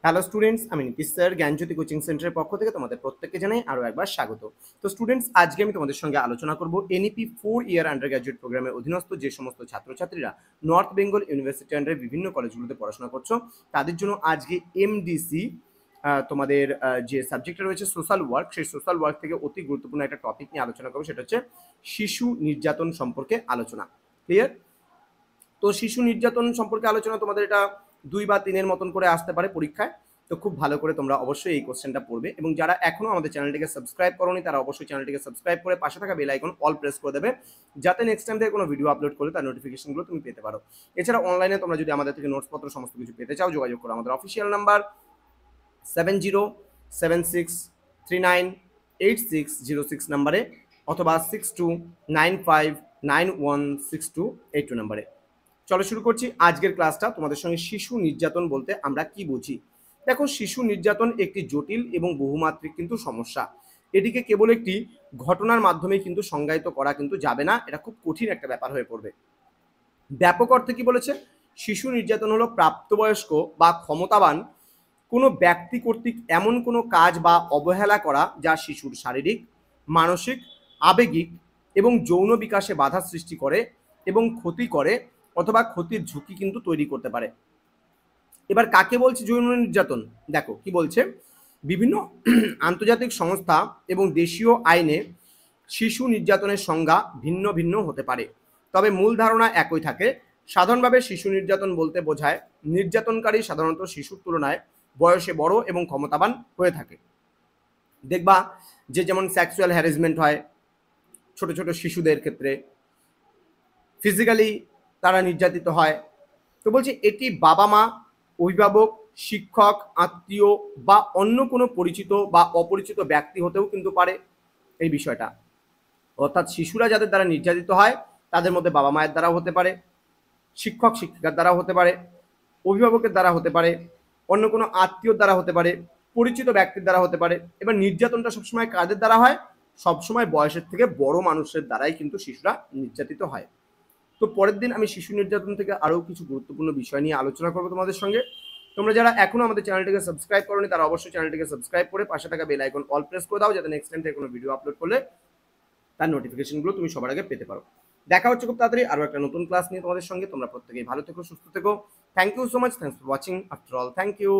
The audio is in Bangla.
হ্যালো স্টুডেন্টস, আমি নীতিশ স্যার জ্ঞানজ্যোতি কোচিং সেন্টারের পক্ষ থেকে তোমাদের প্রত্যেককে জানাই আরও একবার স্বাগত। তো স্টুডেন্টস, আজকে আমি তোমাদের সঙ্গে আলোচনা করব এনইপি 4 ইয়ার আন্ডার গ্র্যাজুয়েট প্রোগ্রামের অধীনস্থ যে সমস্ত ছাত্রছাত্রীরা নর্থ বেঙ্গল ইউনিভার্সিটি আন্ডারে বিভিন্ন কলেজগুলোতে পড়াশোনা করছো তাদের জন্য আজকে এমডিসি তোমাদের যে সাবজেক্টটা রয়েছে সোশ্যাল ওয়ার্ক, সেই সোশ্যাল ওয়ার্ক থেকে অতি গুরুত্বপূর্ণ একটা টপিক নিয়ে আলোচনা করবো, সেটা হচ্ছে শিশু নির্যাতন সম্পর্কে আলোচনা। ক্লিয়ার? তো শিশু নির্যাতন সম্পর্কে আলোচনা তোমাদের এটা 2 বা 3-এর মতন করে আসতে পারে পরীক্ষায়। তো খুব ভালো করে তোমরা অবশ্যই এই কোশ্চেনটা পড়বে, এবং যারা এখনো আমাদের চ্যানেলটিকে সাবস্ক্রাইব করোনি তারা অবশ্যই চ্যানেলটিকে সাবস্ক্রাইব করে পাশে থাকা বেল আইকন অল প্রেস করে দেবে, যাতে নেক্সট টাইম থেকে কোনো ভিডিও আপলোড করলে তার নোটিফিকেশনগুলো তুমি পেতে পারো। এছাড়া অনলাইনে তোমরা যদি আমাদের থেকে নোটসপত্র সমস্ত কিছু পেতে চাও, যোগাযোগ করো আমাদের অফিসিয়াল নাম্বার 7076398606 নাম্বারে, অথবা 6295916282 নাম্বারে। চলো শুরু করছি আজকের ক্লাসটা। তোমাদের সঙ্গে শিশু নির্যাতন বলতে আমরা কি বুঝি। দেখো, শিশু নির্যাতন একটি জটিল এবং বহুমাত্রিক কিন্তু সমস্যা। এটিকে কেবল একটি ঘটনার মাধ্যমে কিন্তু সংজ্ঞায়িত করা কিন্তু যাবে না, এটা খুব কঠিন একটা ব্যাপার হয়ে পড়বে। ব্যাপক অর্থে কি বলেছে? শিশু নির্যাতন হলো প্রাপ্তবয়স্ক বা ক্ষমতাবান কোনো ব্যক্তি কর্তৃক এমন কোনো কাজ বা অবহেলা করা যা শিশুর শারীরিক, মানসিক, আবেগিক এবং যৌন বিকাশে বাধা সৃষ্টি করে এবং ক্ষতি করে অথবা ক্ষতির ঝুঁকি কিন্তু তৈরি করতে পারে। এবার কাকে বলছে যৌন নির্যাতন? দেখো কি বলছে, বিভিন্ন আন্তর্জাতিক সংস্থা এবং দেশীয় আইনে শিশু নির্যাতনের সংজ্ঞা ভিন্ন ভিন্ন হতে পারে, তবে মূল ধারণা একই থাকে। সাধারণভাবে শিশু নির্যাতন বলতে বোঝায় নির্যাতনকারী সাধারণত শিশুর তুলনায় বয়সে বড় এবং ক্ষমতাবান হয়ে থাকে। দেখবা যে যেমন সেক্সুয়াল হ্যারাসমেন্ট হয় ছোট ছোট শিশুদের ক্ষেত্রে, ফিজিক্যালি তারা নির্যাতিত হয়। তো বলছি এটি বাবা মা, অভিভাবক, শিক্ষক, আত্মীয় বা অন্য কোনো পরিচিত বা অপরিচিত ব্যক্তি হতেও কিন্তু পারে এই বিষয়টা। অর্থাৎ শিশুরা যাদের দ্বারা নির্যাতিত হয় তাদের মধ্যে বাবা মায়ের দ্বারাও হতে পারে, শিক্ষক শিক্ষিকার দ্বারা হতে পারে, অভিভাবকের দ্বারা হতে পারে, অন্য কোনো আত্মীয়র দ্বারা হতে পারে, পরিচিত ব্যক্তির দ্বারা হতে পারে। এবার নির্যাতনটা সবসময় কাদের দ্বারা হয়? সবসময় বয়সের থেকে বড় মানুষের দ্বারাই কিন্তু শিশুরা নির্যাতিত হয়। তো পরের দিন আমি শিশু নির্যাতন থেকে আরও কিছু গুরুত্বপূর্ণ বিষয় নিয়ে আলোচনা করবো তোমাদের সঙ্গে। তোমরা যারা এখনো আমাদের চ্যানেলটিকে সাবস্ক্রাইব করোনি তারা অবশ্যই চ্যানেলটিকে সাবস্ক্রাইব করে পাশে থাকা বেল আইকন অল প্রেস করে দাও, যাতে নেক্সট টাইম থেকে কোনো ভিডিও আপলোড করলে তার নোটিফিকেশনগুলো তুমি সবার আগে পেতে পারো। দেখা হচ্ছে খুব তাড়াতাড়ি আরও একটা নতুন ক্লাস নিয়ে তোমাদের সঙ্গে। তোমরা প্রত্যেকেই ভালো থেকো, সুস্থ থেকো। Thank you so much, thanks for watching after all, thank you.